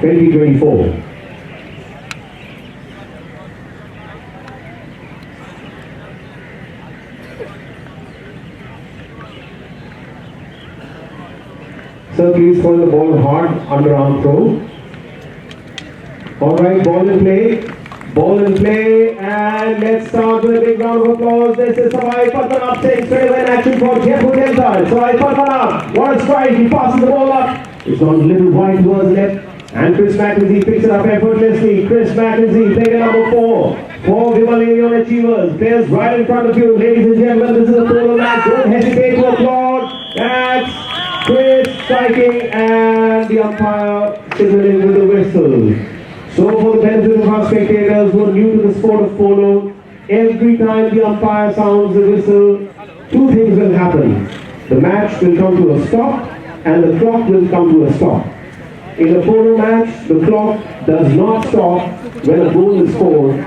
2024. So please hold the ball hard, underarm throw. Alright, ball in play. Ball in play, and let's start with a big round of applause. This is Pratap taking straight away in action for Jaipur Delta. Pratap, what a strike, he passes the ball up. It's gone a little wide towards left. And Chris McKenzie picks it up effortlessly. Chris McKenzie, player number 4 for Vimal Arion Achievers. Players right in front of you, ladies and gentlemen. This is a Polo match. Don't hesitate to applaud. That's Chris striking, and the umpire signaling with the whistle. So for the benefit of our spectators who are new to the sport of polo, every time the umpire sounds the whistle, two things will happen. The match will come to a stop, and the clock will come to a stop. In a polo match, the clock does not stop when a goal is scored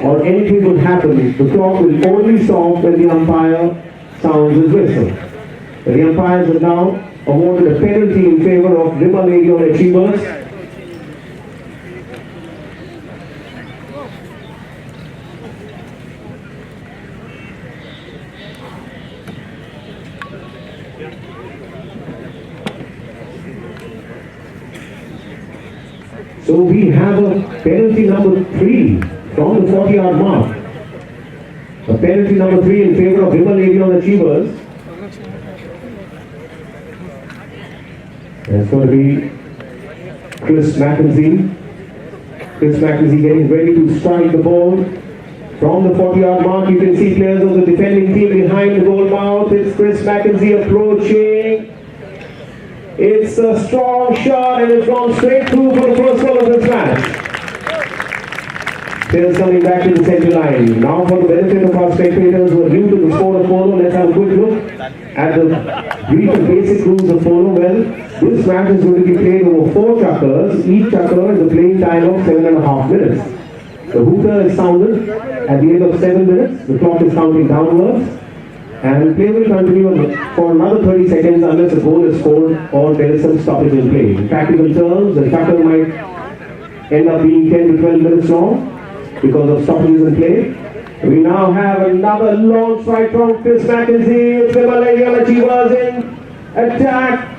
or anything would happen. The clock will only stop when the umpire sounds his whistle. The umpires have now awarded a penalty in favor of Vimal Arion Achievers. So we have a penalty number 3 from the 40-yard mark. A penalty number 3 in favor of Vimal Arion Achievers. That's going to be Chris McKenzie. Chris McKenzie getting ready to strike the ball from the 40-yard mark. You can see players of the defending team behind the goal mouth. It's Chris McKenzie approaching. It's a strong shot, and it's gone straight through for the first goal of this match. Players coming back to the center line. Now for the benefit of our spectators who are new to the sport of polo, let's have a quick look at the brief and basic rules of polo. Well, this match is going to be played over 4 chukkers. Each chukker is a playing time of 7.5 minutes. The hooter is sounded at the end of 7 minutes. The clock is counting downwards. And play will continue for another 30 seconds unless a goal is scored or there is some stoppage in play. In practical terms, the chukker might end up being 10 to 12 minutes long because of stoppages in play. We now have another long strike from Chris McKenzie. It's Vimal Arion Achievers in attack.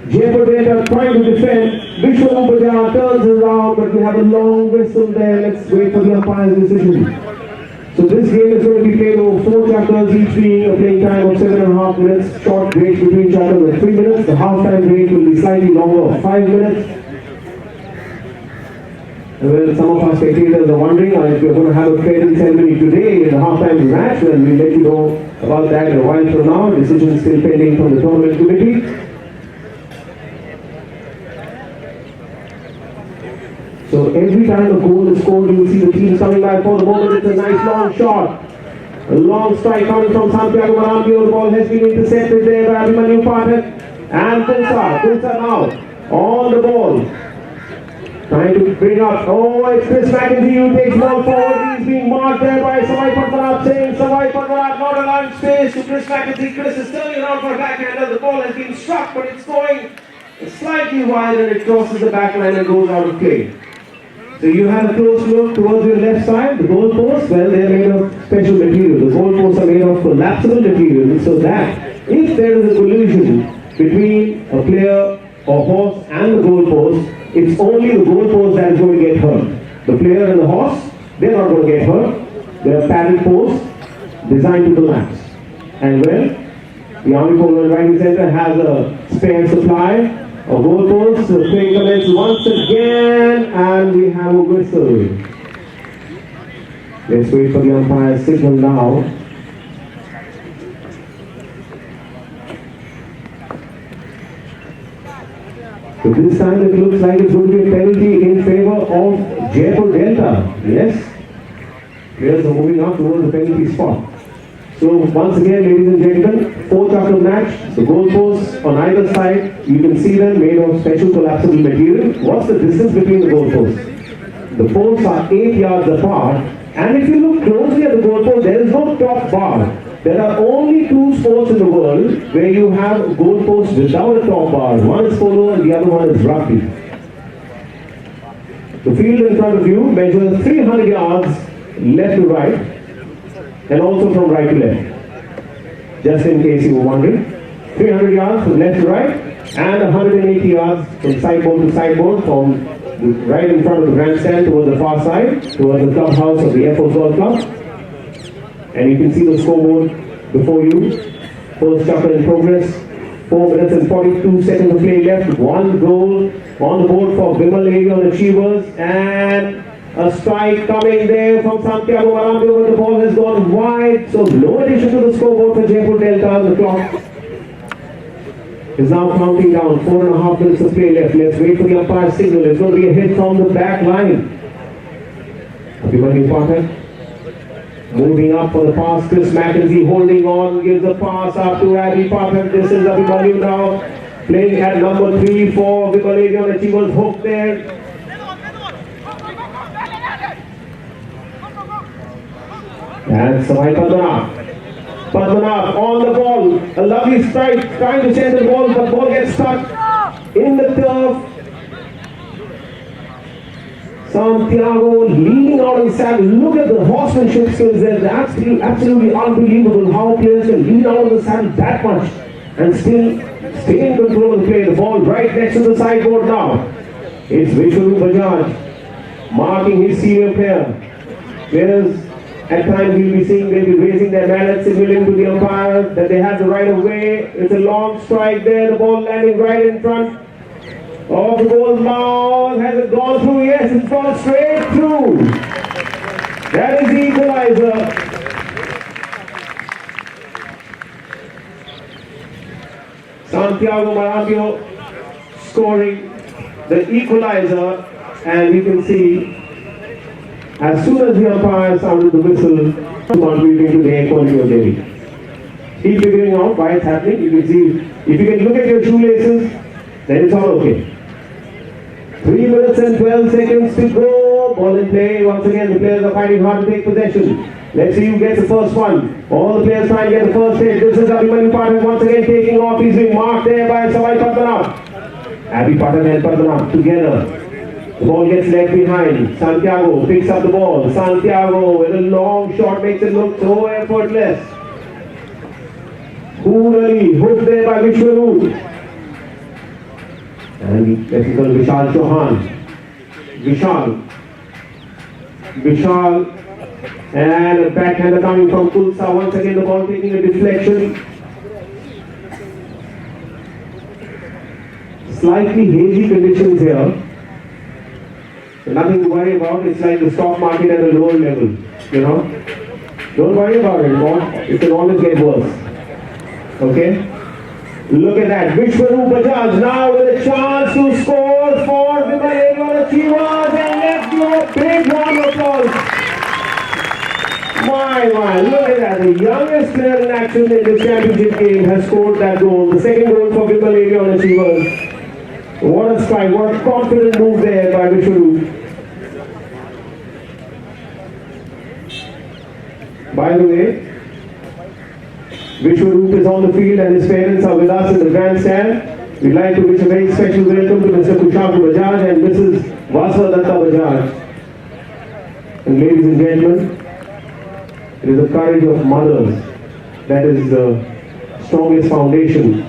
Jaipur Delta trying to defend. Vishwa Upajar turns around, but we have a long whistle there. Let's wait for the umpire's decision. So this game is going to be played over 4 chukkers, each being a playing time of 7.5 minutes. Short breaks between chukkers of 3 minutes. The half-time break will be slightly longer of 5 minutes. And well, some of our spectators are wondering if we're going to have a trading ceremony today in the half-time match. Well, we'll let you know about that in a while from now. Decision still pending from the tournament committee. So every time a goal is scored, you will see the teams coming back for the moment. It's a nice long shot. A long strike coming from Santiago Marambio. The ball has been intercepted there by Abhimanyu Pathak. And Tulsa now on the ball. Trying to bring up. Oh, it's Chris McKenzie who takes ball forward. He's being marked there by Pratap saying Pratap not allowing space to Chris McKenzie. Chris is turning around for a backhander. The ball has been struck, but it's going slightly wide and it crosses the backline and goes out of play. So you have a close look towards your left side. The goal posts, well, they're made of special material. The goal posts are made of collapsible material, so that if there is a collision between a player or horse and the goal post, it's only the goal post that is going to get hurt. The player and the horse, they're not going to get hurt. They're padded posts designed to collapse. And well, the Army Polo Riding Center has a spare supply. A goal post, the play commences once again, and we have a whistle. Let's wait for the umpire's signal now. So this time it looks like it's going to be a penalty in favor of Jaipur Delta. Yes, players are moving up towards the penalty spot. So once again, ladies and gentlemen, 4 chukker match. The goalposts on either side, you can see them made of special collapsible material. What's the distance between the goalposts? The posts are 8 yards apart, and if you look closely at the goalpost, there is no top bar. There are only two sports in the world where you have goalposts without a top bar. One is polo and the other one is rugby. The field in front of you measures 300 yards left to right and also from right to left. Just in case you were wondering. 300 yards from left to right and 180 yards from sideboard to sideboard, from right in front of the grandstand towards the far side, towards the clubhouse of the Air Force Golf Club. And you can see the scoreboard before you. First chapter in progress. 4 minutes and 42 seconds of play left. One goal on the board for Vimal, Arion Achievers. And a strike coming there from Santiago Marambio, but the ball has gone wide. So no addition to the scoreboard for Jaipur Delta. The clock is now counting down. 4.5 minutes of play left. Let's wait for the umpire's signal. It's going to be a hit from the back line. Abhimanyu Pathak moving up for the pass. Chris McKenzie holding on, gives the pass up to Abhi Pathak. This is Abhimanyu now playing at number 3 for Vimal, Arion Achievers. Hook there. And Samai Padmanabh on the ball. A lovely strike, trying to send the ball, but the ball gets stuck in the turf. Santiago leaning out of the saddle. Look at the horsemanship skills there. Absolutely unbelievable how players can lean out of the saddle that much and still stay in control of the play. The ball right next to the sideboard now. It's Vishnu Bajaj marking his senior player. Players at times you'll be seeing they'll be raising their mallets, signaling to the umpire that they have the right of way. It's a long strike there. The ball landing right in front of the goal mouth. Has it gone through? Yes, it's gone straight through. That is the equalizer. Santiago Marambio scoring the equalizer, and you can see as soon as the umpire sounded the whistle, contributing to the air quality of Delhi. Keep figuring out why it's happening. You can see, if you can look at your shoelaces, then it's all okay. 3 minutes and 12 seconds to go. Ball in play. Once again, the players are finding hard to take possession. Let's see who gets the first one. All the players trying to get the first hit. This is Abhimanyu Pathak once again taking off. He's being marked there by Samai Padmanabh. Abhi Pathak and Padmanabh together. The ball gets left behind. Santiago picks up the ball. Santiago with a long shot makes it look so effortless. Coolly hooked there by Vishwaroop. And let's go to Vishal Chauhan. Vishal. And a backhander coming from Kulsa. Once again the ball taking a deflection. Slightly hazy conditions here. So nothing to worry about. It's like the stock market at a lower level. You know? Don't worry about it. It can always get worse. Okay? Look at that. Vishwaroop Bajaj now with a chance to score for Vimal, Arion Achievers, and let's do a big round of applause. My, look at that. The youngest player in action in this championship game has scored that goal. The second goal for Vimal, Arion Achievers. What a strike, what a confident move there by Vishwaroop. By the way, Vishwaroop is on the field and his parents are with us in the grandstand. We'd like to wish a very special welcome to Mr. Kushaku Bajaj and Mrs. Vaswadatta Bajaj. And ladies and gentlemen, it is the courage of mothers that is the strongest foundation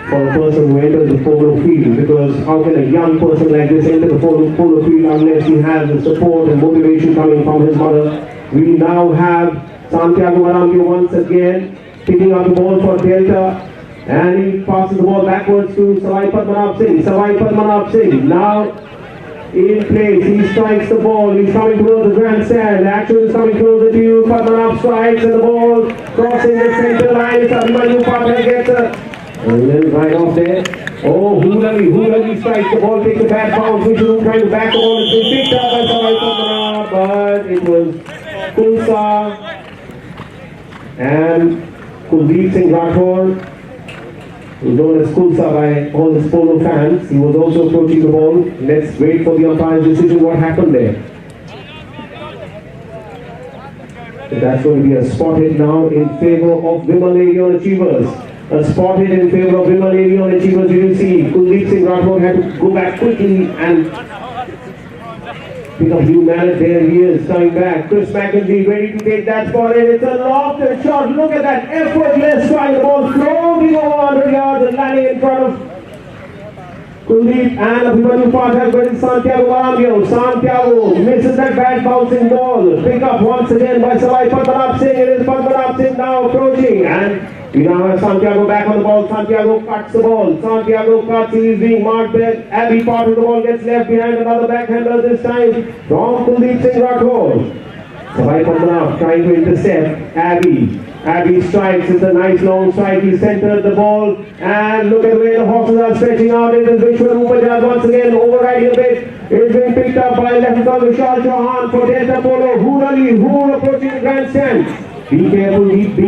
for a person who enters the polo field, because how can a young person like this enter the polo field unless he has the support and motivation coming from his mother? We now have Santiago Marambio once again picking up the ball for Delta, and he passes the ball backwards to Samai Padmanabh Singh. Now in place, he strikes the ball, he's coming towards the grandstand, the action is coming closer to you. Padmanabh strikes and the ball crossing the center line. Abhimanyu Pathak gets a little right off there. Oh, Hulali strikes the ball, takes a bad bounce. Vishnu trying to back the ball. It's been picked up by Samai Padmanabh, but it was Kulsa and Kuldeep Singh Rathore, who's known as Kulsa by all the polo fans. He was also approaching the ball. Let's wait for the umpire's decision what happened there. That's going to be a spotted now in favor of Vimal Arion Achievers. A spotted in favor of Vimal Arion Achievers. You will see Kuldeep Singh Rathod had to go back quickly and pick up new mallet. There he is coming back. Chris McKenzie ready to take that spot, and it's a lofted shot. Look at that effortless strike. The ball floating over 100 yards and landing in front of Kuldeep and Abhimanyu Pathak, but it's Santiago Marambio. Santiago misses that bad bouncing ball. Pick up once again by Savai Padmanabh Singh. It is Padmanabh Singh now approaching, and we now have Santiago back on the ball. Santiago cuts the ball. Santiago cuts. He is being marked there. Abby part of the ball gets left behind. Another backhander this time from Kuldeep Singh Rathod. Savai Padmanabh trying to intercept Abby. Abby strikes. It's a nice long strike. He centered the ball, and look at the way the horses are stretching out. It is Vishwarup Bajaj once again overriding a bit. It's been picked up by Lieutenant Vishal Chauhan for Delta Polo. Who approaching the grandstand. Be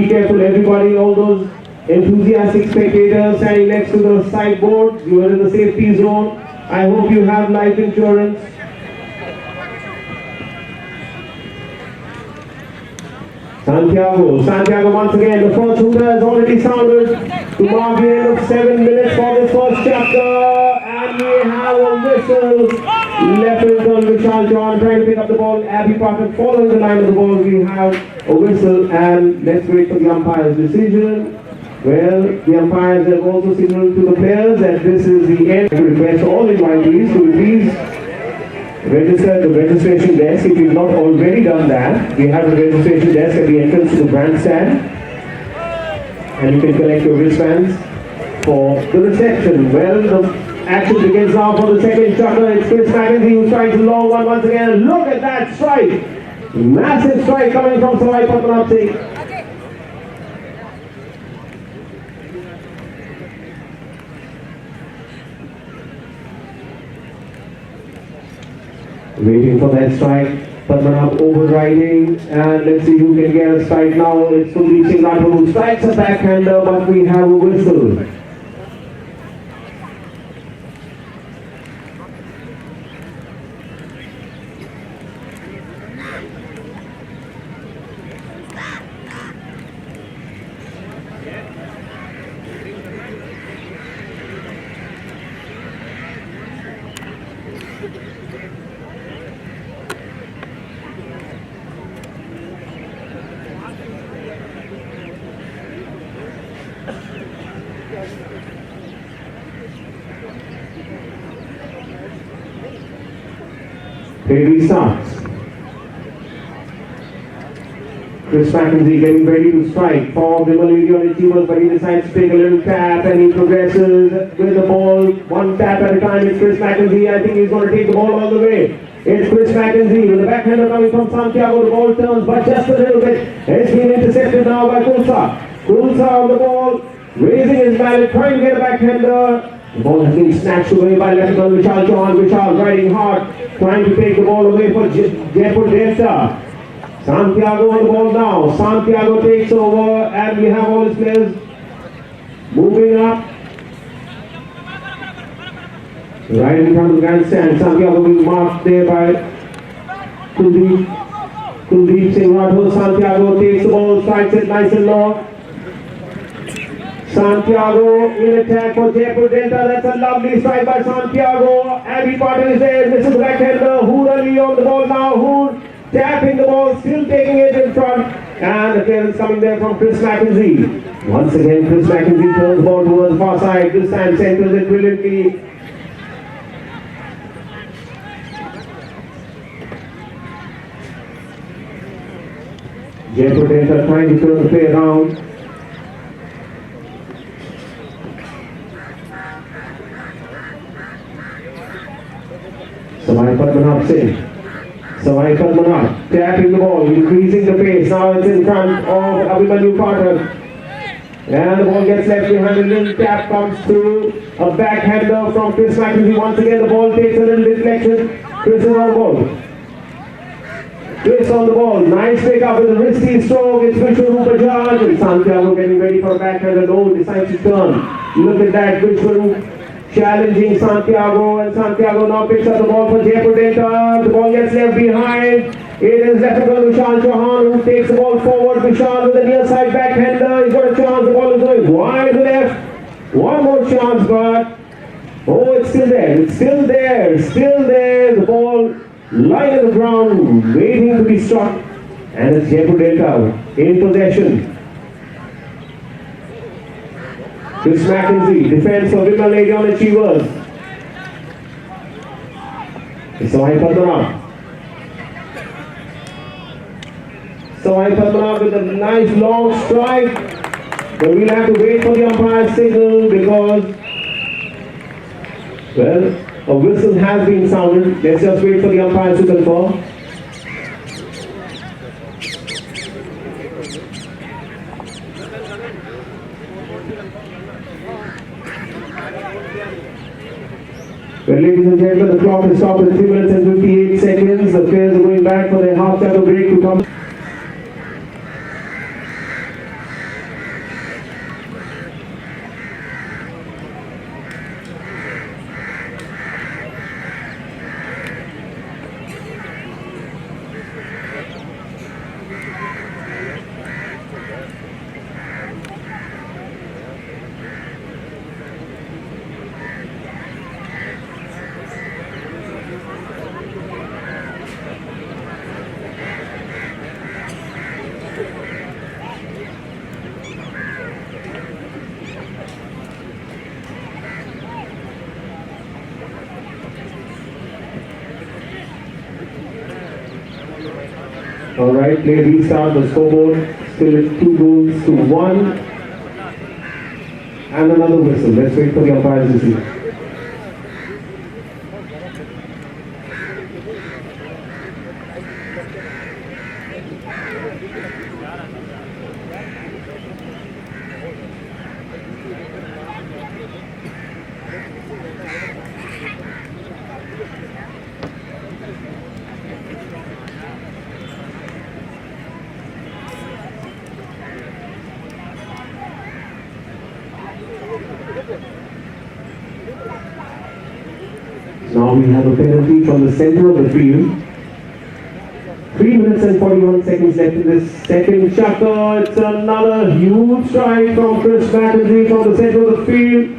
careful everybody, all those enthusiastic spectators standing next to the sideboard. You are in the safety zone. I hope you have life insurance. Santiago once again. The first hooter has already sounded to mark the end of 7 minutes for this first chapter, and we have a whistle. Lieutenant Vishal John trying to pick up the ball. Abby Pathak following the line of the ball. We have a whistle, and let's wait for the umpire's decision. Well, the umpires have also signaled to the players that this is the end. I request all invitees to please register at the registration desk if you've not already done that. We have a registration desk at the entrance to the grandstand, and you can collect your wristbands for the reception. Well, the action begins now for the second shutter. It's Chris McKenzie who strikes a long one once again. Look at that strike! Massive strike coming from Savai Padmanabh Singh. Waiting for that strike. Padmanabh overriding, and let's see who can get a strike now. It's Kuldeep Singh Rathod who strikes a backhander, but we have a whistle. Here he starts. Chris McKenzie getting ready to strike for Vimal Arion Achievers, but he decides to take a little tap, and he progresses with the ball one tap at a time. It's Chris McKenzie. I think he's going to take the ball all the way. It's Chris McKenzie with the backhander coming from Santiago. The ball turns, but just a little bit. It's been intercepted now by Kulsa. Kulsa on the ball, raising his mallet, trying to get a backhander. The ball has been snatched away by Lieutenant Vishal Chauhan. Vishal riding hard, trying to take the ball away for Jaipur Delta. Santiago on the ball now. Santiago takes over, and we have all his players moving up. Right in front of the grandstand. Santiago being marked there by Kuldeep Singh Rathod. Santiago takes the ball, strikes it nice and long. Santiago in attack for Jaipur Delta. That's a lovely strike by Santiago. Abby Patil is there. Mrs. Backhander. Hood Ali on the ball now. Hood tapping the ball, still taking it in front. And the clearance coming there from Chris McKenzie. Once again, Chris McKenzie turns the ball towards the far side. This time centers it brilliantly. Jaipur Delta trying to turn the play around. Savai Padmanabh Singh. Savai Padmanabh tapping the ball, increasing the pace. Now it's in front of Abhimanyu Pathak. And the ball gets left behind. A little tap comes through. A backhander from Chris McKenzie. Once again, the ball takes a little deflection. Chris is on the ball. Chris on the ball. Nice pick up with a wristy stroke. It's Vishwarup Bajaj. And Santiago getting ready for a backhander. No, decides to turn. Look at that. Vishwarup challenging Santiago, and Santiago now picks up the ball for Jaipur Delta. The ball gets left behind. It is left fielder Vishal Chauhan who takes the ball forward. Vishal with the near side backhander. He's got a chance. The ball is going wide to the left. One more chance, but oh, it's still there. It's still there. Still there. The ball lying on the ground, waiting to be struck. And it's Jaipur Delta in possession. Chris McKenzie, defense for Vimal Arion Achievers. Sawai Padmanabh. Sawai Padmanabh with a nice long strike. But we'll have to wait for the umpire's signal because, well, a whistle has been sounded. Let's just wait for the umpire to confirm. Well, ladies and gentlemen, the clock is stopped at 3 minutes and 58 seconds. The players are going back for their half-time break to come. Alright, play restart, the scoreboard still at 2 goals to 1. And another whistle. Let's wait for the umpires to see. Now we have a penalty from the center of the field. 3 minutes and 41 seconds left in this second chapter. It's another huge strike from Chris McKenzie from the center of the field.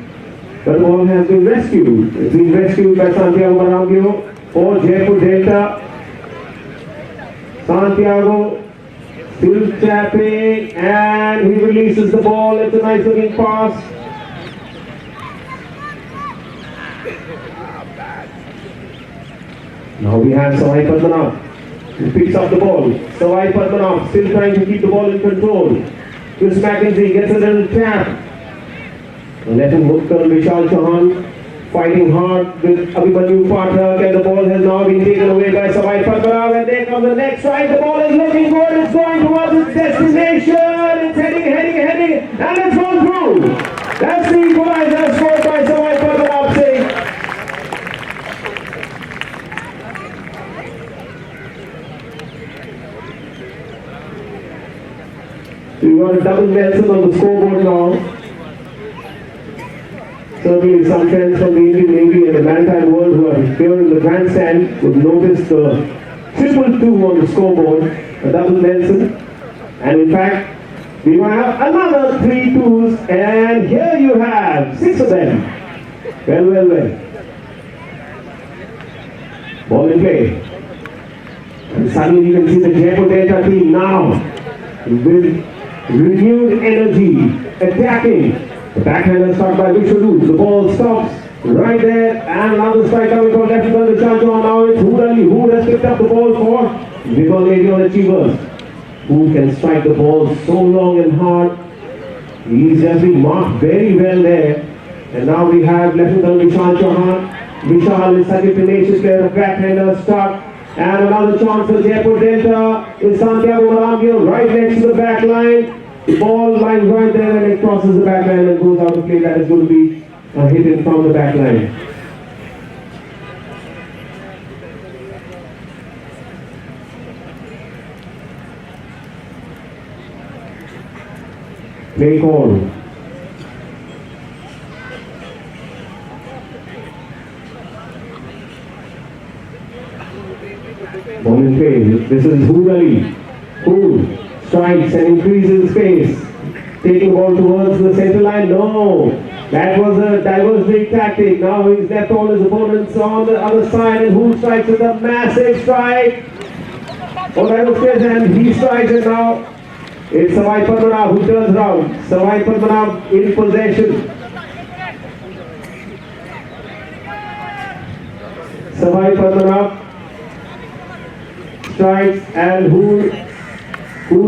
But the ball has been rescued. It's been rescued by Santiago Marangio for Jaipur Delta. Santiago still tapping and he releases the ball. It's a nice looking pass. Now we have Sawai Padmanabh who picks up the ball. Sawai Padmanabh still trying to keep the ball in control. Chris McKenzie gets a little tap. Letting Mutkan Vishal Chauhan fighting hard with Abhimanyu Pathak, and the ball has now been taken away by Sawai Padmanabh, and there comes the next strike. The ball is looking good. It's going towards its destination. It's heading, and it's gone through. That's the equalizer scored by Sawai Padmanabh Singh. We got a double Nelson on the scoreboard now. Certainly some friends from the Indian Navy and the maritime world who are here in the grandstand would notice the 222 on the scoreboard, a double Nelson. And in fact, we will have another 3 twos, and here you have 6 of them. Well. Ball in play. And suddenly you can see the Jaipur Delta team now with renewed energy, attacking. The backhander struck by Vishwaru. The ball stops right there, and another strike coming from left fielder Chanchon. Now it's Hudali who has picked up the ball for Vimal Arion Achievers, who can strike the ball so long and hard. He's just been marked very well there. And now we have left fielder Vishal Chauhan. Vishal is such a tenacious player. The backhander stuck. And another chance for Jaipur Delta is Santiago Marangio right next to the back line. The ball lies right there and it crosses the back line and goes out of play. That is going to be a hit in from the back line. Play call. Ball in phase. This is Hurali. Who strikes and increases pace. Taking the ball towards the center line. No. That was a diversionary tactic. Now he's left all his opponents on the other side, and who strikes with a massive strike? Oh, that was clear, and he strikes it now. It's Savai Padmanabh who turns round. Savai Padmanabh in possession. Savai Padmanabh strikes, and who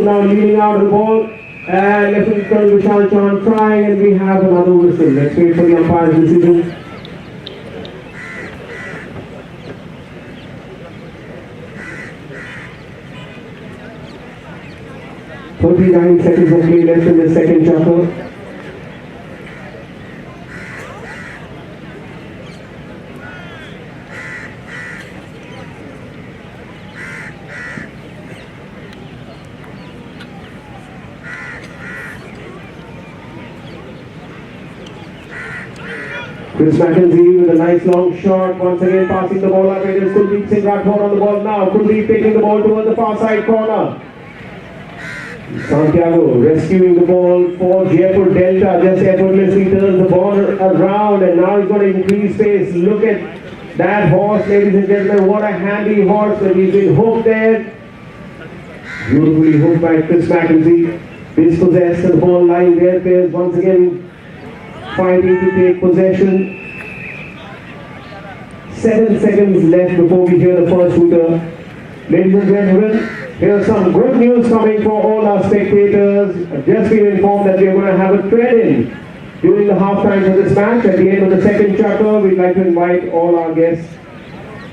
now leaning out the ball. And Lieutenant Colonel Vishal Chauhan trying, and we have another whistle. Let's wait for the umpire's decision. "39 seconds of play left in the second chapter." Chris McKenzie with a nice long shot, once again passing the ball up. It is Kuldeep Singh Rathore on the ball now. Kuldeep taking the ball towards the far side corner. Santiago rescuing the ball for Jaipur Delta, just effortlessly turns the ball around, and now he's going to increase pace. Look at that horse, ladies and gentlemen. What a handy horse, and he's been hooked there. Beautifully hooked by Chris McKenzie. Dispossessed, and the ball lying there. Players once again fighting to take possession. 7 seconds left before we hear the first hooter. Ladies and gentlemen, here's some good news coming for all our spectators. I've just been informed that we're going to have a trade-in during the halftime for this match. At the end of the second chapter, we'd like to invite all our guests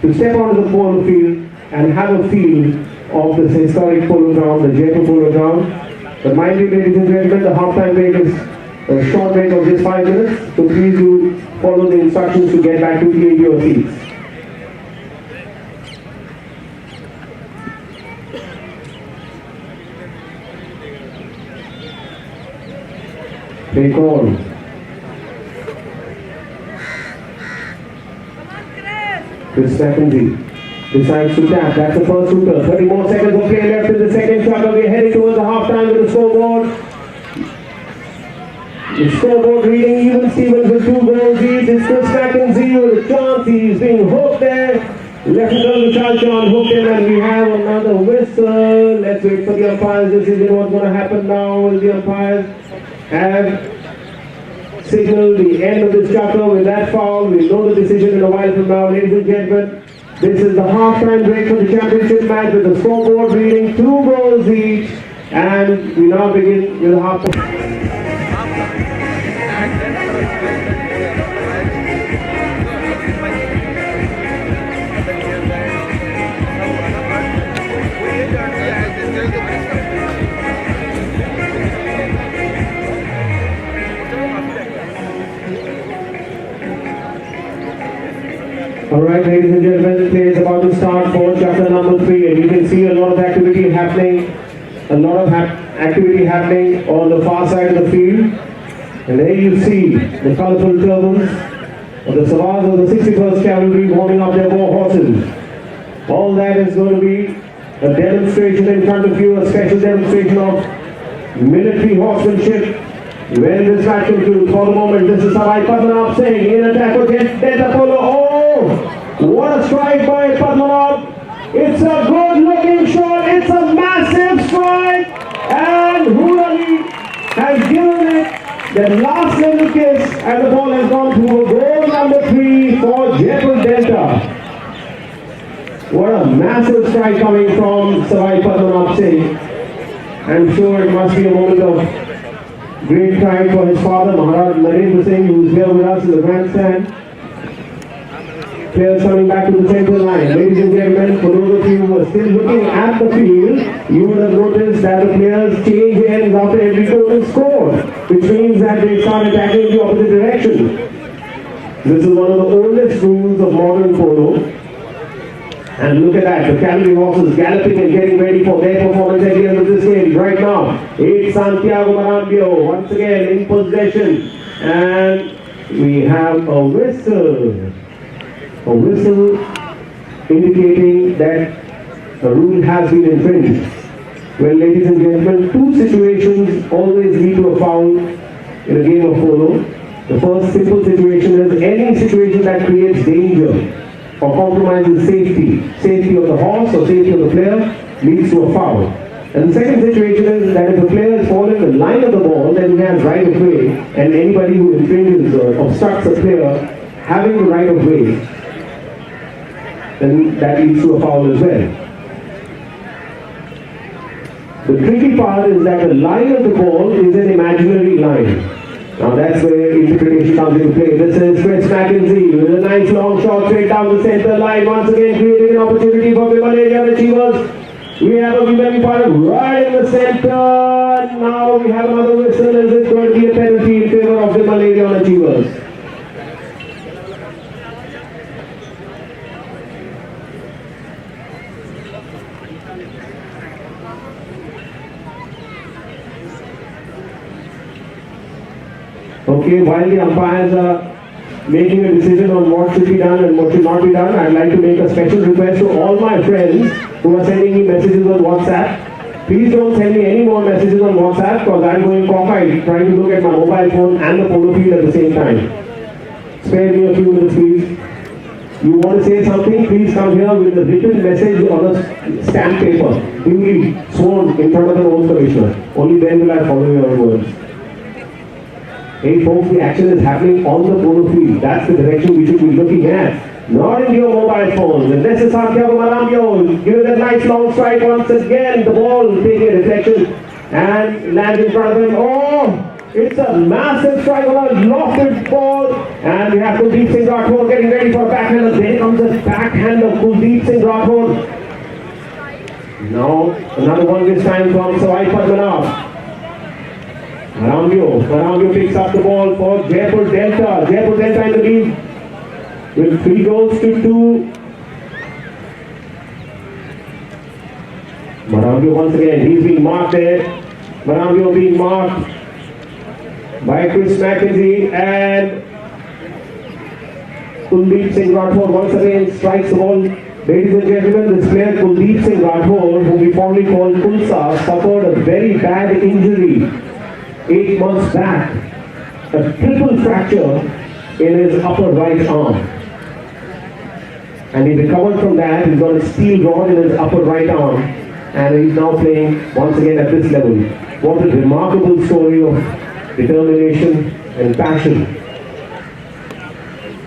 to step onto the polo field and have a feel of this historic polo ground, the Jaipur Polo Ground. But mind you, ladies and gentlemen, the halftime break is a short break of just 5 minutes, so please do follow the instructions to get back to your seats. Play call. Chris McKenzie decides to tap. That's the first shooter. 30 more seconds of play left in the second shot. We're heading towards the halftime with the scoreboard. The scoreboard reading even Stevens with 2 goals each. It's Chris McKenzie with a chance. He's being hooked there. Lieutenant Colonel Vishal Chauhan hooked him, and we have another whistle. Let's wait for the umpire's decision. What's going to happen now? Will the umpires have signaled the end of this chapter with that foul? We'll know the decision in a while from now, ladies and gentlemen. This is the halftime break for the championship match with the scoreboard reading 2 goals each, and we now begin with the halftime. Alright, ladies and gentlemen, the play is about to start for chapter number 3, and you can see a lot of activity happening, on the far side of the field. And there you see the colorful turbans of the Savars of the 61st Cavalry warming up their war horses. All that is going to be a demonstration in front of you, a special demonstration of military horsemanship. When this match concludes, for the moment, this is Savai Padmanabh Singh in attack against Delta Polo. Oh, what a strike by Padmanabh. It's a good looking shot. It's a massive strike. And Hurali has given it the last little kiss, and the ball has gone through. Goal number 3 for Jaipur Delta. What a massive strike coming from Savai Padmanabh Singh. I'm sure it must be a moment of great pride for his father, Maharaj Narendra Singh, who is here with us in the grandstand. Players coming back to the central line. Ladies and gentlemen, for those of you who are still looking at the field, you would have noticed that the players change ends after every total score, which means that they start attacking the opposite direction. This is one of the oldest rules of modern polo. And look at that, the cavalry horses galloping and getting ready for their performance at the end of this game. Right now, it's Santiago Marambio once again in possession. And we have a whistle indicating that a rule has been infringed. Well, ladies and gentlemen, two situations always lead to a foul in a game of polo. The first simple situation is any situation that creates danger or compromises safety of the horse or safety of the player leads to a foul. And the second situation is that if the player is following the line of the ball, then he has right of way, and anybody who infringes or obstructs a player having the right of way, then that leads to a foul as well. The tricky part is that the line of the ball is an imaginary line. Now that's where interpretation comes into play. This is Chris McKenzie with a nice long shot straight down the center line. Once again creating an opportunity for Vimal and Achievers. We have a Vimal part right in the center. Now we have another whistle. Is it going to be a penalty in favor of Vimal and Achievers? Okay, while the umpires are making a decision on what should be done and what should not be done, I'd like to make a special request to all my friends who are sending me messages on WhatsApp. Please don't send me any more messages on WhatsApp because I'm going cockeyed trying to look at my mobile phone and the polo field at the same time. Spare me a few minutes, please. You want to say something, please come here with a written message on a stamp paper, duly sworn in front of the rules commissioner. Only then will I follow your words. Hey folks, the action is happening on the polo field. That's the direction we should be looking at. Not in your mobile phones. And this is Santiago Marambio. Give it a nice long strike once again. The ball taking a deflection and lands in front of him. Oh, it's a massive strike on a lofted ball. And we have Kuldeep Singh Rathod getting ready for a backhander. There comes the backhand of Kuldeep Singh Rathod. Now, another one this time from Sawai Padmanabh. Marambio picks up the ball for Jaipur Delta. Jaipur Delta in the lead with 3 goals to 2. Marambio once again, he's being marked there. Marambio being marked by Chris McKenzie, and Kuldeep Singh Rathod once again strikes the ball. Ladies and gentlemen, this player Kuldeep Singh Rathod, whom we formerly called Kulsa, suffered a very bad injury 8 months back, a triple fracture in his upper right arm. And he recovered from that. He's got a steel rod in his upper right arm, and he's now playing once again at this level. What a remarkable story of determination and passion.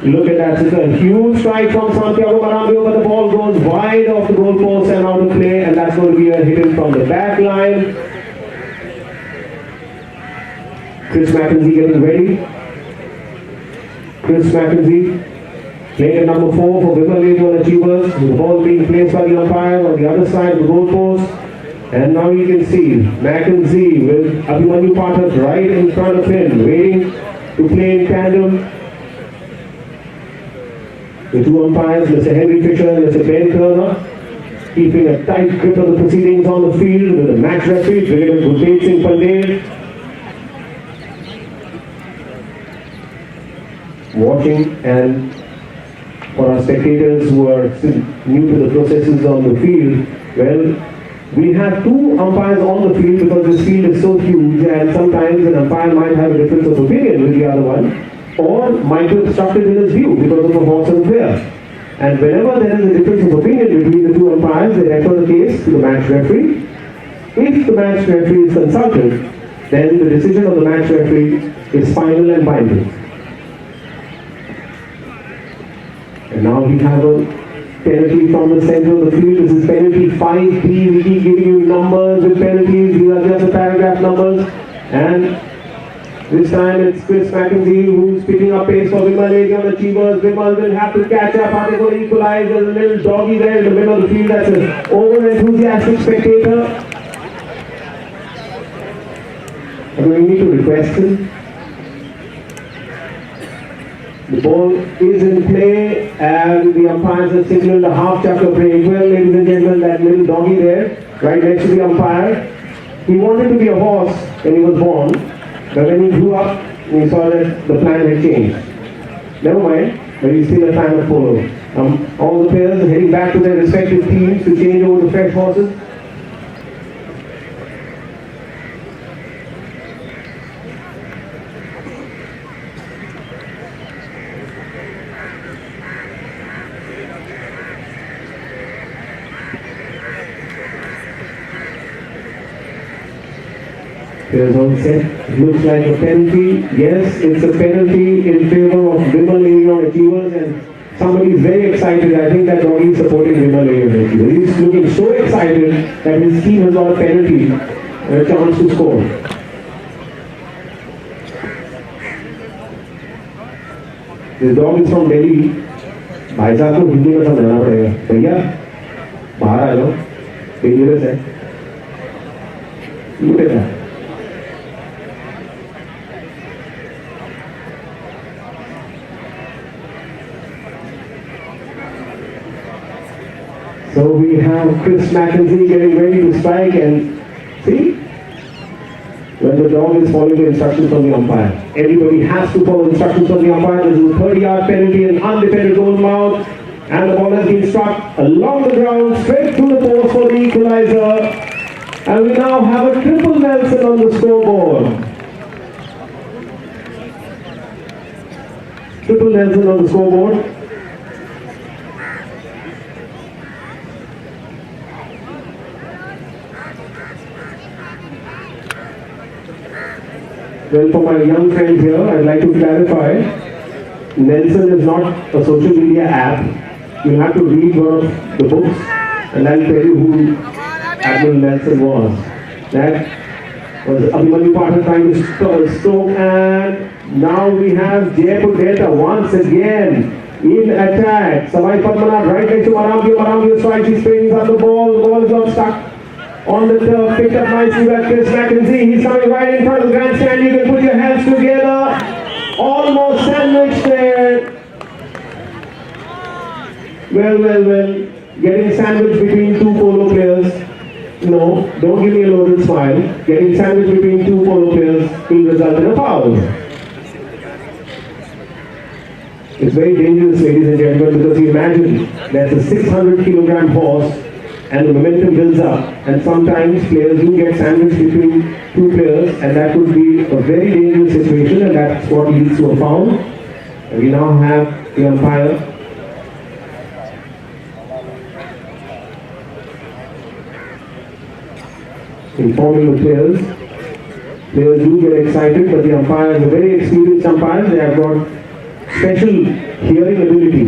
Look at that, it's a huge strike from Santiago Marambio, but the ball goes wide off the goalpost and out of play, and that's going to be a hit from the back line. Chris McKenzie getting ready. Chris McKenzie playing at number 4 for Vimal Achievers. The ball being placed by the umpire on the other side of the goalpost. And now you can see McKenzie with Abhimanyu Pathak right in front of him, waiting to play in tandem. The two umpires, Mr. Henry Fisher and Mr. Ben Kerner, keeping a tight grip of the proceedings on the field with the match referee, Brigadier Gurdeep Singh Pandey, watching. And for our spectators who are still new to the processes on the field, well, we have 2 umpires on the field because this field is so huge, and sometimes an umpire might have a difference of opinion with the other one, or might be obstructed in his view because of a horse and player. And whenever there is a difference of opinion between the 2 umpires, they refer the case to the match referee. If the match referee is consulted, then the decision of the match referee is final and binding. And now we have a penalty from the center of the field. This is penalty 5B. We keep giving you numbers with penalties. These are just the paragraph numbers. And this time it's Chris McKenzie who's picking up pace for Vimal on Achievers. Vimal will have to catch up. Are they going to equalize? There's a little doggy there in the middle of the field. That's an over-enthusiastic spectator. And we need to request him. The ball is in play, and the umpires have signaled a half-chapter break. Well, ladies and gentlemen, that little doggy there, right next to the umpire, he wanted to be a horse when he was born, but when he grew up, we saw that the plan had changed. Never mind, but he's still a fan of polo. All the players are heading back to their respective teams to change over to fresh horses. Players on set. Looks like a penalty. Yes, it's a penalty in favor of Vimal, Arion, Achievers, and somebody is very excited. I think that doggy is supporting Vimal, Arion, Achievers. He's looking so excited that his team has got a penalty and a chance to score. This dog is from Delhi. भाई साहब को हिंदी में समझाना पड़ेगा भैया बाहर आ जाओ dangerous है look at that. So we have Chris McKenzie getting ready to strike, and see, when the dog is following the instructions from the umpire. Everybody has to follow instructions from the umpire. This is a 30-yard penalty and undefended goal mouth, and the ball has been struck along the ground, straight through the post for the equalizer. And we now have a triple Nelson on the scoreboard. Triple Nelson on the scoreboard. Well, for my young friends here, I'd like to clarify, Nelson is not a social media app. You'll have to read one of the books and I'll tell you who Admiral Nelson was. That was Abhimanyu Pathak trying to stroke, and now we have Jaipur Data once again in attack. Savai Padmanabh right next to Maramgyo strikes, he's straighting up the ball is not stuck on the turf, picked up nicely by Chris McKenzie. He's coming right in front of the grandstand. You can put your hands together. Almost sandwiched there. Well. Getting sandwiched between two Polo players. No, don't give me a loaded smile. Getting sandwiched between two Polo players will result in a foul. It's very dangerous, ladies and gentlemen, because you imagine there's a 600 kilogram horse and the momentum builds up, and sometimes players do get sandwiched between two players, and that could be a very dangerous situation, and that's what leads to a foul. And we now have the umpire informing the players. Players do get excited, but the umpires are very experienced umpires. They have got special hearing ability.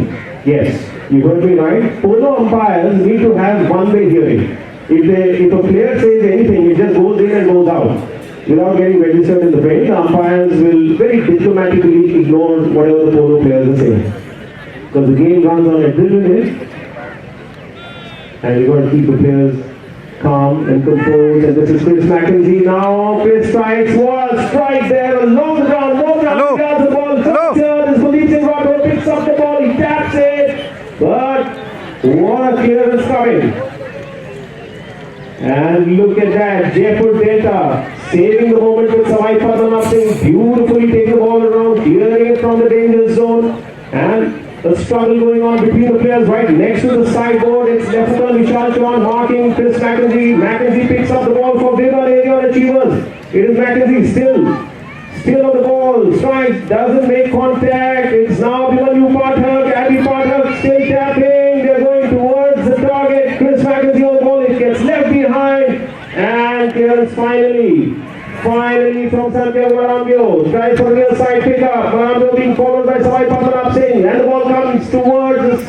Yes. You heard me right? Polo umpires need to have one-way hearing. If a player says anything, it just goes in and goes out without getting registered in the brain. The umpires will very diplomatically ignore whatever the Polo players are saying, because the game runs on adrenaline, and you've got to keep the players calm and composed. And this is Chris McKenzie now. Chris strikes, one strike there along the ground. Walks down the ball. This Policing Roto picks up the ball. He taps it. But what a clearance coming. And look at that, Jaipur Data saving the moment with Savai Padmanabh, beautifully taking the ball around, clearing it from the danger zone, and a struggle going on between the players right next to the sideboard. It's Lieutenant Vishal Chauhan marking Chris McKenzie. McKenzie picks up the ball for Vimal, Arion, Achievers. It is McKenzie still on the ball, strikes, doesn't make contact. It's now Vimal Pathak, Abhi Pathak still tapping. They're going towards the target. Chris McKenzie on the ball, it gets left behind, and clearance finally from Santiago Maramgyo. Tries for the near side pickup. Maramgyo being followed by Savai Padmanabh Singh, and the ball comes towards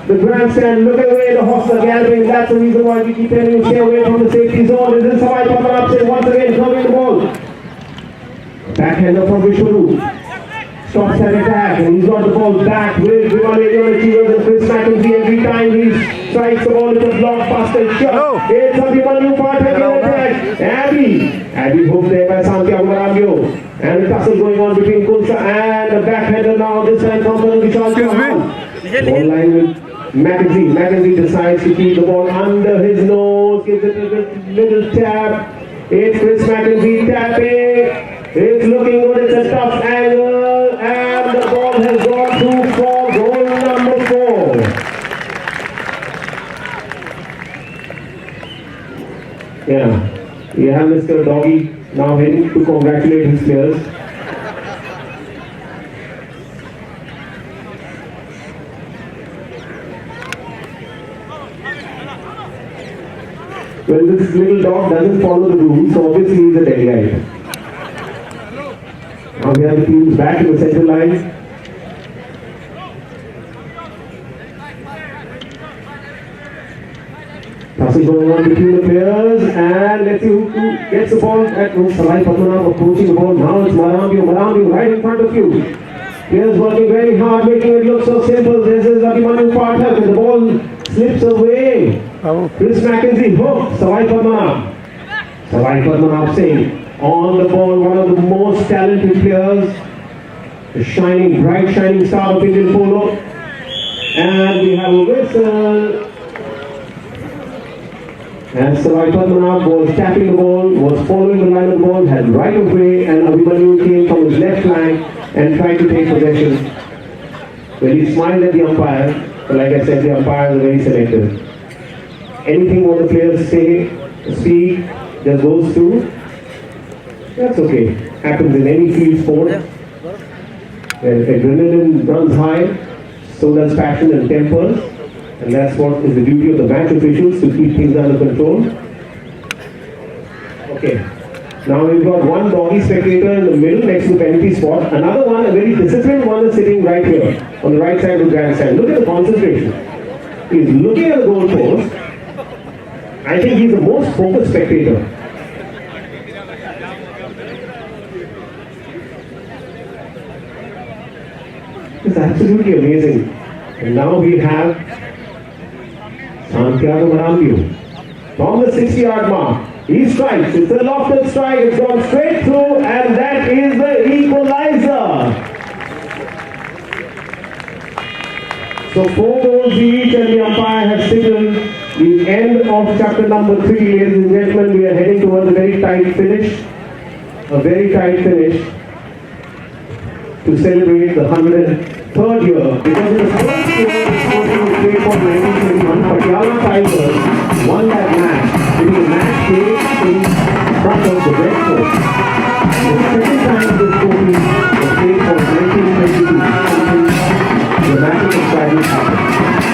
the grandstand. Look away, the horses are gathering. That's the reason why we keep telling you stay away from the safety zone. This is Savai Padmanabh Singh once again throwing the ball. Backhander from Vishwaru. Stops an attack, and he's got the ball back with Vimal, Arion, Achievers, and Chris McKenzie. Every time he strikes the ball, it's a blockbuster shot. It's Vimal Pathak in attack. Abhi hooked there by Santiago Maramgyo. And the tussle going on between Kulsa and the backhander now. This time from Vishal Chauhan. Ball line with McKenzie. McKenzie decides to keep the ball under his nose. Gives it a little tap. It's Chris McKenzie tapping. It's looking good, it's a tough angle, and the ball has gone through for goal number 4. Yeah. We have Mr. Doggy now heading to congratulate his players. Well, this little dog doesn't follow the rules, so obviously he's a dead guy. Now we have the teams back in the central line. Passing going on between the players, and let's see who gets the ball. At Salai Padmanabh approaching the ball. Now it's Marambio right in front of you. Players working very hard, making it look so simple. This is Abhimanyu Pathak, and the ball slips away. Chris McKenzie hooked Salai Padmanabh. Salai Padmanabh Singh on the ball, one of the most talented players, the shining, bright shining star of Indian polo. And we have a whistle. And Salai Padmanabh was tapping the ball, was following the line of the ball, had right of way, and Abhimanyu came from his left flank and tried to take possession. Well, he smiled at the umpire, but like I said, the umpires are very selective. Anything what the players say, speak, just goes through. That's okay. Happens in any field sport. When adrenaline runs high, so does passion and tempers. And that's what is the duty of the match officials, to keep things under control. Okay. Now we've got one doggy spectator in the middle next to the penalty spot. Another one, a very disciplined one, is sitting right here on the right side of the grandstand. Look at the concentration. He's looking at the goal post. I think he's the most focused spectator. It's absolutely amazing. And now we have Santiago Marambio from the 60-yard mark. He strikes. It's a lofted strike. It's gone straight through, and that is the equalizer. So 4 goals each, and the umpire has signaled the end of chapter number 3, ladies and gentlemen. We are heading towards a very tight finish. A very tight finish to celebrate the 103rd year. Because in the first year, the played for 1921, Patiala Tigers won that match. It was a match played in front of the Red Fort. The second time this trophy was played for 1922. Dramatic and tragic happened.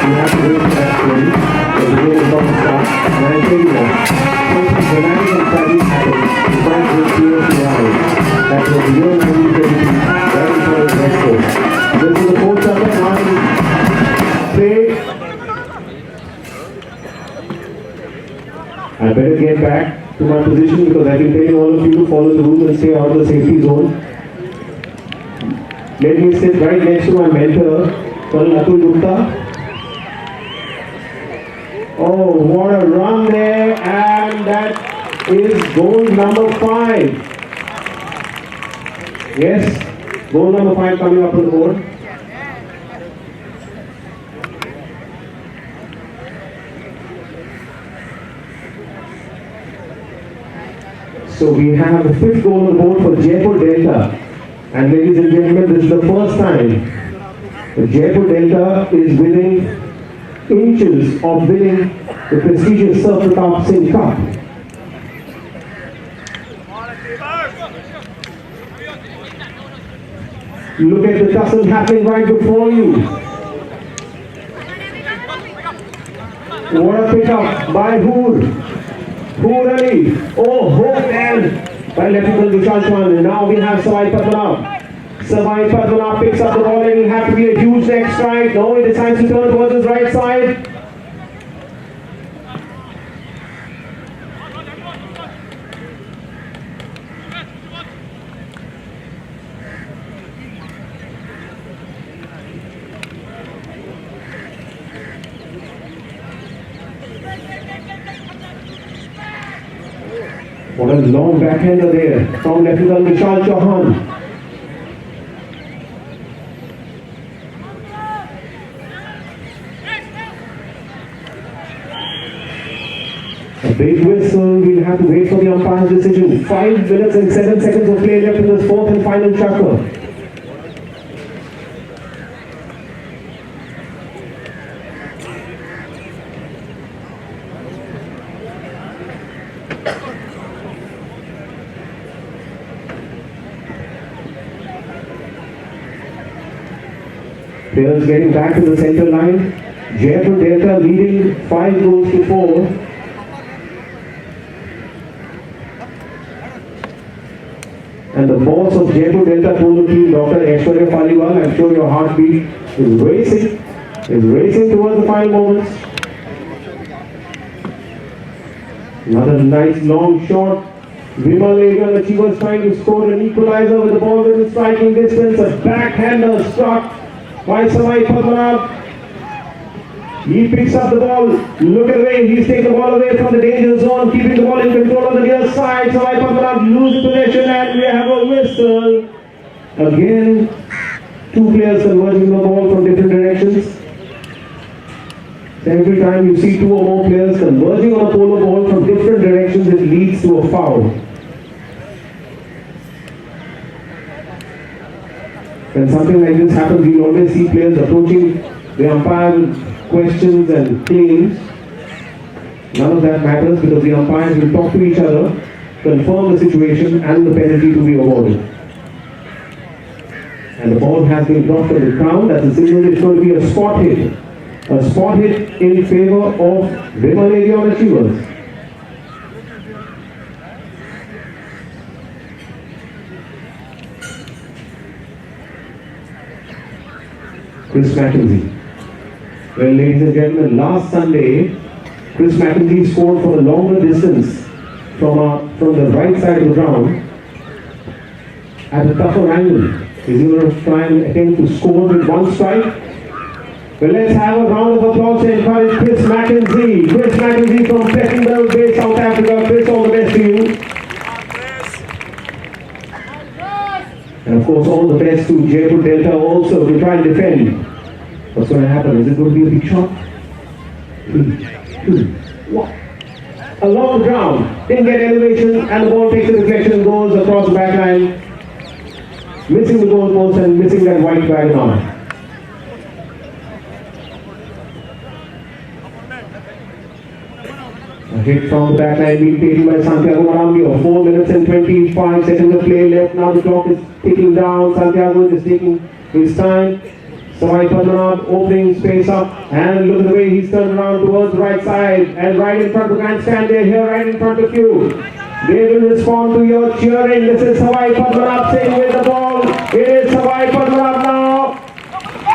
You have to wait for that story. The game is about to start. And I tell you what, something dramatic and tragic happened. The fight was seriously arrived. That was the year 1922, right in front of the Red Fort. This is the fourth chapter. Now play. I better get back to my position because I've been telling all of you to follow the rules and stay out of the safety zone. Let me sit right next to my mentor, Colonel Atul Gupta. Oh, what a run there, and that is goal number 5. Yes, goal number 5 coming up on the board. So we have the 5th goal on the board for Jaipur Delta. And ladies and gentlemen, this is the first time the Jaipur Delta is within inches of winning the prestigious Sir Pratap Singh Cup. Look at the tussle happening right before you. What a pickup by Hood. Ali. Oh, hooked and by Lieutenant Vishal Chauhan. And now we have Salai Padmanabh. Salai Padmanabh picks up the ball, and it will have to be a huge next strike. No, he decides to turn towards his right side. What a long backhander there from Lieutenant Vishal Chauhan. A big whistle. We'll have to wait for the umpire's decision. 5 minutes and 7 seconds of play left in this 4th and final chapter. Players getting back to the center line. Jaipur Delta leading 5 goals to 4. And the boss of Jaipur Delta Polo team, Dr. Aishwarya Paliwal, I'm sure your heartbeat is racing towards the final moments. Another nice long shot. Vimal Arion Achievers trying to score an equalizer with the ball within striking distance. A backhander struck by Savai Padmanabh. He picks up the ball. Look at the way he's taking the ball away from the danger zone, keeping the ball in control on the near side. Savai Padmanabh loses possession and we have a whistle. Again, 2 players converging the ball from different directions. Every time you see 2 or more players converging on a polo ball from different directions, it leads to a foul. When something like this happens, you always see players approaching the umpire with questions and claims. None of that matters because the umpires will talk to each other, confirm the situation and the penalty to be awarded. And the ball has been dropped on the ground. That's a signal it's going to be a spot hit. A spot hit in favor of Vimal Arion Achievers. Chris McKenzie. Well, ladies and gentlemen, last Sunday, Chris McKenzie scored from a longer distance from the right side of the ground at a tougher angle. He's going to try and attempt to score with 1 strike. Well, let's have a round of applause to encourage Chris McKenzie. Chris McKenzie from Plettenberg Bay, South Africa. Chris, all the best to you. And of course, all the best to Jaipur Delta also to try and defend. What's going to happen? Is it going to be a big shot? 3, 2, 1. A long ground. Didn't get elevation and the ball takes a deflection, goes across the back line. Missing the goal post and missing that white flag on. A hit from the back line being taken by Santiago Marambio. 4 minutes and 25 seconds of play left. Now the clock is ticking down. Santiago is taking his time. Savai Padmanabh opening space up. And look at the way he's turned around towards the right side. And right in front of the grandstand, they're here right in front of you. They will respond to your cheering. This is Savai Padmanabh Singh with the ball. It is Savai Padmanabh now.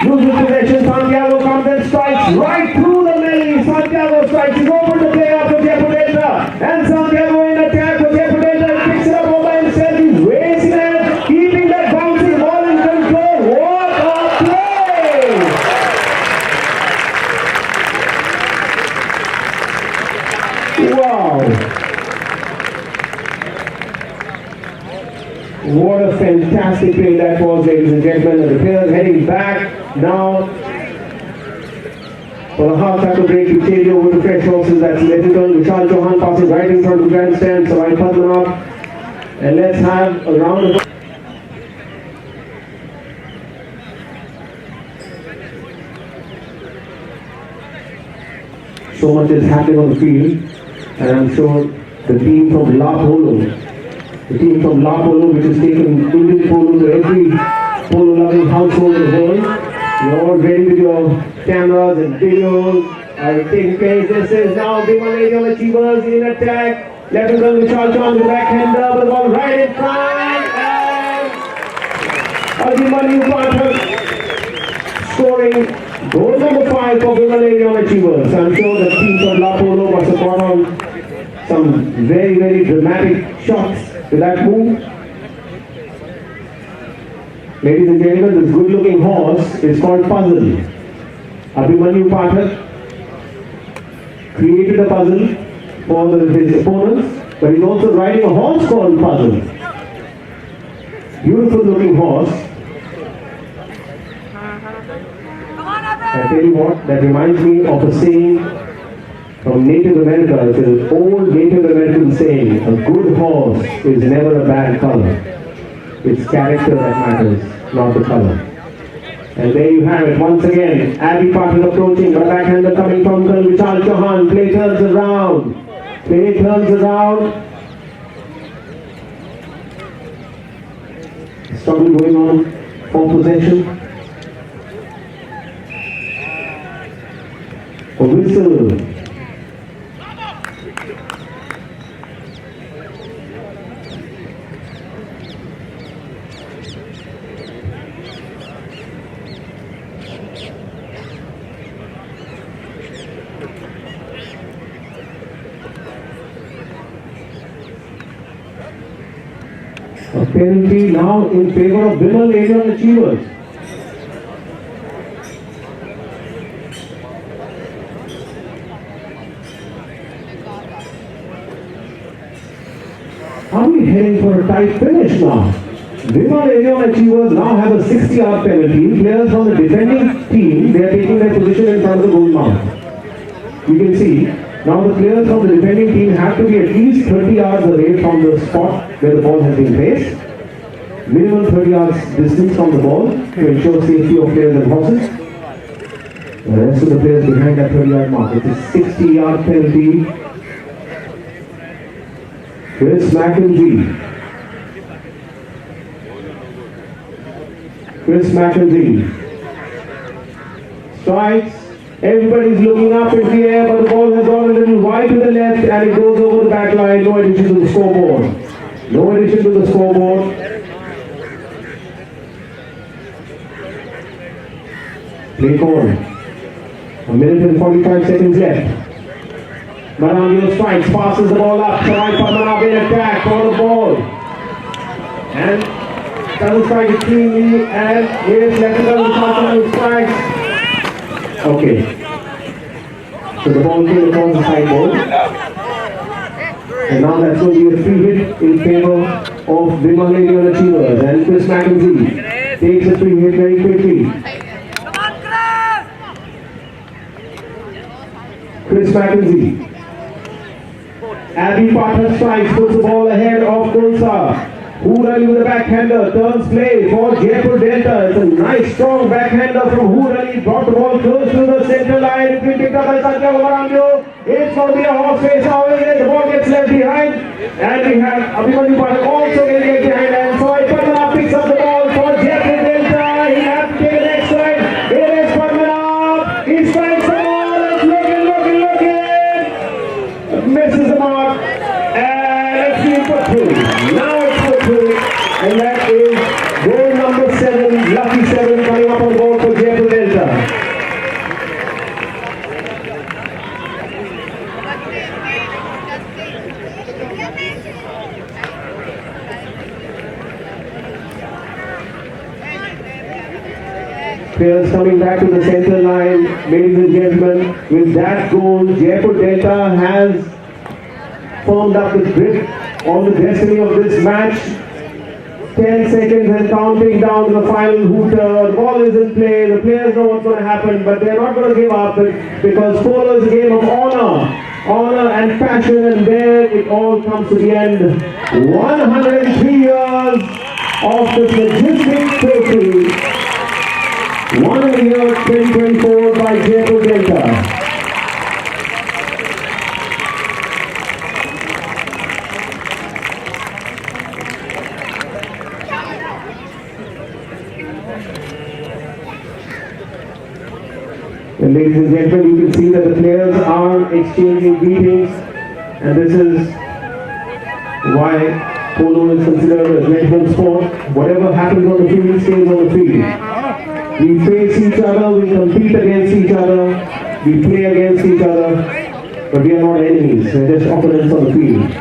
Loses possession. Santiago comes and strikes right through the middle. Santiago strikes. He's opened the play up for Jaipur Delta. And Santiago in attack for Jaipur Delta. He picks it up all by himself. He's racing and keeping that bouncing ball in control. What a play! Wow! What a fantastic play that was, ladies and gentlemen. And the players heading back now for the half-time break to change over to fresh horses. That's Lieutenant Vishal Chauhan passing right in front of the grandstand. Savai Padmanabh. And let's have a round of... So much is happening on the field. And I'm sure the team from La Polo, which has taken Indian polo to every polo-loving household in the world. You're all ready with your cameras and videos. Are taking place. This is now Vimal Arion Achievers in attack. Lieutenant Vishal Chauhan with the backhander, but the ball right in front. And Abhimanyu Pathak scoring goal number 5 for Vimal Arion Achievers. I'm sure the team from La Polo must have got on some very, very dramatic shots with that move. Ladies and gentlemen, this good-looking horse is called Puzzle. Abhimanyu Pathak created a puzzle for his opponents, but he's also riding a horse called Puzzle. Beautiful-looking horse. I tell you what, that reminds me of a saying from Native America. It's an old Native American saying, a good horse is never a bad color. It's character that matters, not the color. And there you have it once again. Abhi Pathak approaching, a backhander coming from Vishal Chauhan. Play turns around. Play turns around. Struggle going on for possession. A whistle. A penalty now in favor of Vimal Arion Achievers. Are we heading for a tight finish now? Vimal Arion Achievers now have a 60-yard penalty. Players from the defending team, they are taking their position in front of the goal mouth. You can see, now the players from the defending team have to be at least 30 yards away from the spot where the ball has been placed. Minimum 30 yards distance from the ball to ensure safety of players and horses. The rest of the players behind that 30-yard mark. It's a 60-yard penalty. Chris McKenzie. Chris McKenzie. Strikes. Everybody's looking up in the air, but the ball has gone a little wide to the left and it goes over the back line. No addition to the scoreboard. No addition to the scoreboard. Play forward. A minute and 45 seconds left. Marandio strikes, passes the ball up. Try Padmanabh in attack for the ball. And doesn't strike it cleanly. And here's Lieutenant Padmanabh strikes. Okay. So the ball came across the sideboard. And now that's going to be a free hit in favor of Vimal Arion Achievers. And Chris McKenzie takes a free hit very quickly. Chris McKenzie. Abhi Pathak strikes, puts the ball ahead of Kulsa. Hoorali with a backhander, turns play for Jaipur Delta. It's a nice strong backhander from Hoorali. Brought the ball close to the center line. It will pick up by Sanjay Marandio. It's going to be a horse race. However, the ball gets left behind. And we have Abhimanyu Pathak also getting it behind. And so Padmanabh picks up the ball for Jaipur Delta. He has to take the next strike. Here is Padmanabh. He strikes the ball. It's looking. Misses the mark. And it's been put through. Now and that is goal number 7, lucky 7 coming up on board for Jaipur Delta. Players coming back to the center line, ladies and gentlemen. With that goal, Jaipur Delta has formed up the grip on the destiny of this match. 10 seconds and counting down to the final hooter. The ball is in play. The players know what's going to happen, but they're not going to give up because Polo is a game of honor and passion, and there it all comes to the end. 103 years of this majestic trophy won in the year 2024 by Jaipur Delta. And ladies and gentlemen, you can see that the players are exchanging greetings, and this is why Polo is considered a netball sport. Whatever happens on the field stays on the field. We face each other, we compete against each other, we play against each other, but we are not enemies, we're just opponents on the field.